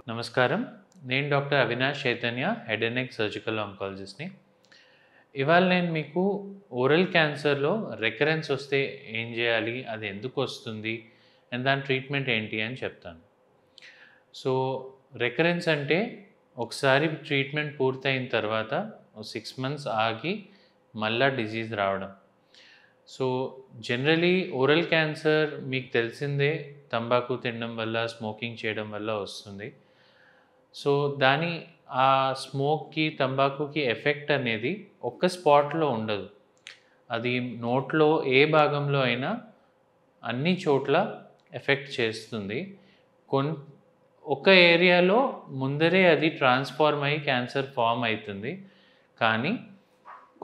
నమస్కారం, నేను doctor Avinash Chaitanya, head and neck surgical ఆంకాలజిస్ట్ని. ఇవాళ నేను మీకు ఓరల్ క్యాన్సర్లో రికరెన్స్ వస్తే ఏం చేయాలి, అది ఎందుకు వస్తుంది అండ్ దాని ట్రీట్మెంట్ ఏంటి అని చెప్తాను. సో రికరెన్స్ అంటే ఒకసారి ట్రీట్మెంట్ పూర్తయిన తర్వాత 6 months ఆగి మళ్ళా డిజీజ్ రావడం. సో జనరలీ ఓరల్ క్యాన్సర్ మీకు తెలిసిందే, తంబాకు తినడం వల్ల, స్మోకింగ్ చేయడం వల్ల వస్తుంది. సో ఆ స్మోక్కి, తంబాకుకి ఎఫెక్ట్ అనేది ఒక్క స్పాట్లో ఉండదు. అది నోట్లో ఏ భాగంలో అయినా అన్ని చోట్ల ఎఫెక్ట్ చేస్తుంది. ఒక ఏరియాలో ముందరే అది ట్రాన్స్ఫార్మ్ అయ్యి క్యాన్సర్ ఫామ్ అవుతుంది, కానీ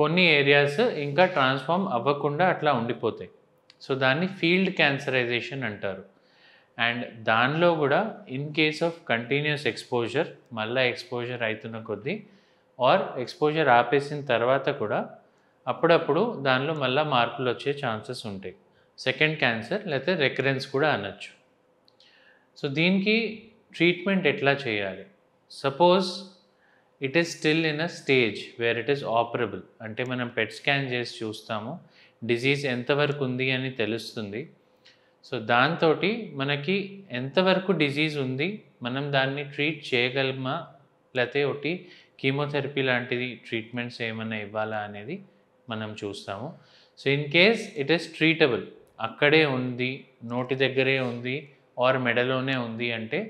కొన్ని ఏరియాస్ ఇంకా ట్రాన్స్ఫార్మ్ అవ్వకుండా అట్లా ఉండిపోతాయి. సో దాన్ని ఫీల్డ్ క్యాన్సరైజేషన్ అంటారు. అండ్ దానిలో కూడా in case of continuous exposure, మళ్ళీ ఎక్స్పోజర్ అవుతున్న కొద్దీ ఆర్ ఎక్స్పోజర్ ఆపేసిన తర్వాత కూడా అప్పుడప్పుడు దానిలో మళ్ళీ మార్పులు వచ్చే ఛాన్సెస్ ఉంటాయి. సెకండ్ క్యాన్సర్ లేకపోతే రికరెన్స్ కూడా అనొచ్చు. సో దీనికి ట్రీట్మెంట్ ఎట్లా చేయాలి? Suppose it is still in a stage where it is operable, అంటే మనం పెట్ స్కాన్ చేసి చూస్తాము, డిజీజ్ ఎంతవరకు ఉంది అని తెలుస్తుంది. సో దాంతో మనకి ఎంతవరకు డిజీజ్ ఉంది, మనం దాన్ని ట్రీట్ చేయగలమా, లేకపోతే ఒకటి కీమోథెరపీ లాంటిది ట్రీట్మెంట్స్ ఏమైనా ఇవ్వాలా అనేది మనం చూస్తాము. So in case it is treatable, అక్కడే ఉంది, నోటి దగ్గరే ఉంది ఆర్ మెడలోనే ఉంది అంటే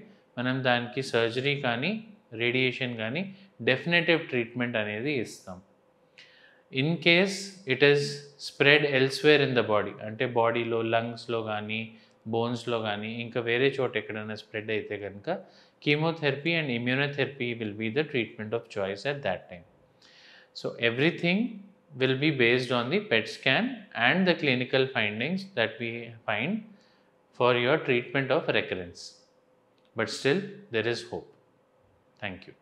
మనం దానికి సర్జరీ కానీ రేడియేషన్ కానీ డెఫినెటివ్ ట్రీట్మెంట్ అనేది ఇస్తాం. In case it is spread elsewhere in the body, అంటే బాడీలో లంగ్స్లో కానీ బోన్స్లో కానీ ఇంకా వేరే చోట ఎక్కడైనా స్ప్రెడ్ అయితే కనుక chemotherapy and immunotherapy will be the treatment of choice at that time. So everything will be based on the PET scan and the clinical findings that we find for your treatment of recurrence. But still there is hope. Thank you.